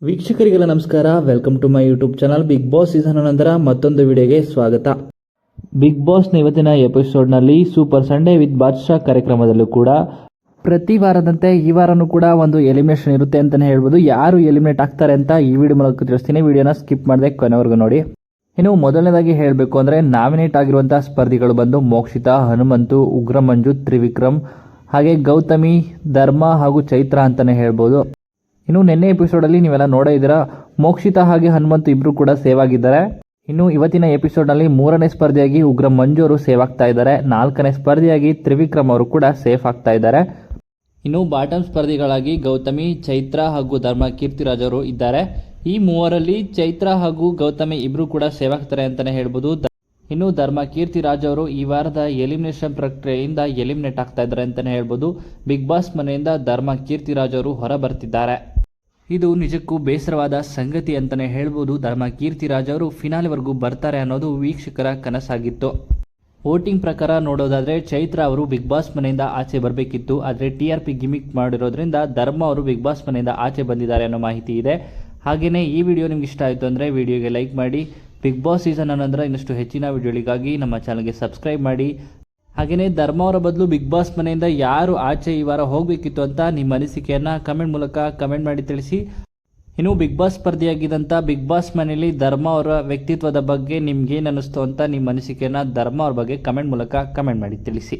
ವೀಕ್ಷಕರಿಗೆಲ್ಲ ನಮಸ್ಕಾರ. Welcome to my YouTube channel. Bigg Boss season ನಂತರ ಮತ್ತೊಂದು ವಿಡಿಯೋಗೆ ಸ್ವಾಗತ. ಬಿಗ್ ಬಾಸ್ನ ಇವತ್ತಿನ ಎಪಿಸೋಡ್ನಲ್ಲಿ ಸೂಪರ್ ಸಂಡೇ ವಿತ್ ಬಾದ್ಶಾ ಕಾರ್ಯಕ್ರಮದಲ್ಲೂ ಕೂಡ ಪ್ರತಿ ವಾರದಂತೆ ಈ ವಾರನೂ ಕೂಡ ಒಂದು ಎಲಿಮಿನೇಷನ್ ಇರುತ್ತೆ ಅಂತಲೇ ಹೇಳ್ಬೋದು. ಯಾರು ಎಲಿಮಿನೇಟ್ ಆಗ್ತಾರೆ ಅಂತ ಈ ವಿಡಿಯೋ ಮೂಲಕ ತಿಳಿಸ್ತೀನಿ. ವಿಡಿಯೋನ ಸ್ಕಿಪ್ ಮಾಡದೆ ಕೊನೆವರೆಗೂ ನೋಡಿ. ಇನ್ನು ಮೊದಲನೇದಾಗಿ ಹೇಳಬೇಕು ಅಂದರೆ ನಾಮಿನೇಟ್ ಆಗಿರುವಂತಹ ಸ್ಪರ್ಧಿಗಳು ಬಂದು ಮೋಕ್ಷಿತಾ, ಹನುಮಂತು, ಉಗ್ರ ಮಂಜು, ತ್ರಿವಿಕ್ರಮ್, ಹಾಗೆ ಗೌತಮಿ, ಧರ್ಮ ಹಾಗೂ ಚೈತ್ರ ಅಂತಲೇ ಹೇಳ್ಬೋದು. ಇನ್ನು ನಿನ್ನೆ ಎಪಿಸೋಡಲ್ಲಿ ನೀವೆಲ್ಲ ನೋಡೇ ಇದ್ದೀರಾ, ಮೋಕ್ಷಿತಾ ಹಾಗೆ ಹನುಮಂತು ಇಬ್ಬರು ಕೂಡ ಸೇವ್ ಆಗಿದ್ದಾರೆ. ಇನ್ನು ಇವತ್ತಿನ ಎಪಿಸೋಡ್ನಲ್ಲಿ 3ನೇ ಸ್ಪರ್ಧಿಯಾಗಿ ಉಗ್ರ ಮಂಜು ಅವರು ಸೇವ್ ಆಗ್ತಾ ಇದ್ದಾರೆ. 4ನೇ ಸ್ಪರ್ಧಿಯಾಗಿ ತ್ರಿವಿಕ್ರಮ್ ಅವರು ಕೂಡ ಸೇಫ್ ಆಗ್ತಾ ಇದ್ದಾರೆ. ಇನ್ನು ಬಾಟಮ್ ಸ್ಪರ್ಧಿಗಳಾಗಿ ಗೌತಮಿ, ಚೈತ್ರ ಹಾಗೂ ಧರ್ಮ ಕೀರ್ತಿರಾಜ್ ಅವರು ಇದ್ದಾರೆ. ಈ ಮೂವರಲ್ಲಿ ಚೈತ್ರ ಹಾಗೂ ಗೌತಮಿ ಇಬ್ರು ಕೂಡ ಸೇವ್ ಆಗ್ತಾರೆ ಅಂತಾನೆ ಹೇಳ್ಬೋದು. ಇನ್ನು ಧರ್ಮ ಕೀರ್ತಿರಾಜ್ ಅವರು ಈ ವಾರದ ಎಲಿಮಿನೇಷನ್ ಪ್ರಕ್ರಿಯೆಯಿಂದ ಎಲಿಮಿನೇಟ್ ಆಗ್ತಾ ಇದ್ದಾರೆ ಅಂತಾನೆ ಹೇಳ್ಬೋದು. ಬಿಗ್ ಬಾಸ್ ಮನೆಯಿಂದ ಧರ್ಮ ಕೀರ್ತಿರಾಜ್ ಅವರು ಹೊರ ಬರ್ತಿದ್ದಾರೆ. ಇದು ನಿಜಕ್ಕೂ ಬೇಸರವಾದ ಸಂಗತಿ ಅಂತಲೇ ಹೇಳ್ಬೋದು. ಧರ್ಮ ಕೀರ್ತಿರಾಜ್ ಅವರು ಫಿನಾಲೆವರೆಗೂ ಬರ್ತಾರೆ ಅನ್ನೋದು ವೀಕ್ಷಕರ ಕನಸಾಗಿತ್ತು. ವೋಟಿಂಗ್ ಪ್ರಕಾರ ನೋಡೋದಾದರೆ ಚೈತ್ರ ಅವರು ಬಿಗ್ ಬಾಸ್ ಮನೆಯಿಂದ ಆಚೆ ಬರಬೇಕಿತ್ತು. ಆದರೆ TRP ಗಿಮಿಕ್ ಮಾಡಿರೋದ್ರಿಂದ ಧರ್ಮ ಅವರು ಬಿಗ್ ಬಾಸ್ ಮನೆಯಿಂದ ಆಚೆ ಬಂದಿದ್ದಾರೆ ಅನ್ನೋ ಮಾಹಿತಿ ಇದೆ. ಹಾಗೆಯೇ ಈ ವಿಡಿಯೋ ನಿಮ್ಗೆ ಇಷ್ಟ ಆಯಿತು ಅಂದರೆ ವಿಡಿಯೋಗೆ ಲೈಕ್ ಮಾಡಿ. ಬಿಗ್ ಬಾಸ್ ಸೀಸನ್ ನಂತರ ಇನ್ನಷ್ಟು ಹೆಚ್ಚಿನ ವಿಡಿಯೋಗಳಿಗಾಗಿ ನಮ್ಮ ಚಾನಲ್ಗೆ ಸಬ್ಸ್ಕ್ರೈಬ್ ಮಾಡಿ. ಹಾಗೆಯೇ ಧರ್ಮ ಅವರ ಬದಲು ಬಿಗ್ ಬಾಸ್ ಮನೆಯಿಂದ ಯಾರು ಆಚೆ ಈ ವಾರ ಹೋಗಬೇಕಿತ್ತು ಅಂತ ನಿಮ್ಮ ಅನಿಸಿಕೆಯನ್ನು ಕಮೆಂಟ್ ಮೂಲಕ ಕಮೆಂಟ್ ಮಾಡಿ ತಿಳಿಸಿ. ಇನ್ನು ಬಿಗ್ ಬಾಸ್ ಸ್ಪರ್ಧಿಯಾಗಿದ್ದಂಥ ಬಿಗ್ ಬಾಸ್ ಮನೆಯಲ್ಲಿ ಧರ್ಮ ಅವರ ವ್ಯಕ್ತಿತ್ವದ ಬಗ್ಗೆ ನಿಮ್ಗೇನು ಅನ್ನಿಸ್ತು ಅಂತ ನಿಮ್ಮ ಅನಿಸಿಕೆಯನ್ನು ಧರ್ಮ ಅವ್ರ ಬಗ್ಗೆ ಕಮೆಂಟ್ ಮೂಲಕ ಕಮೆಂಟ್ ಮಾಡಿ ತಿಳಿಸಿ.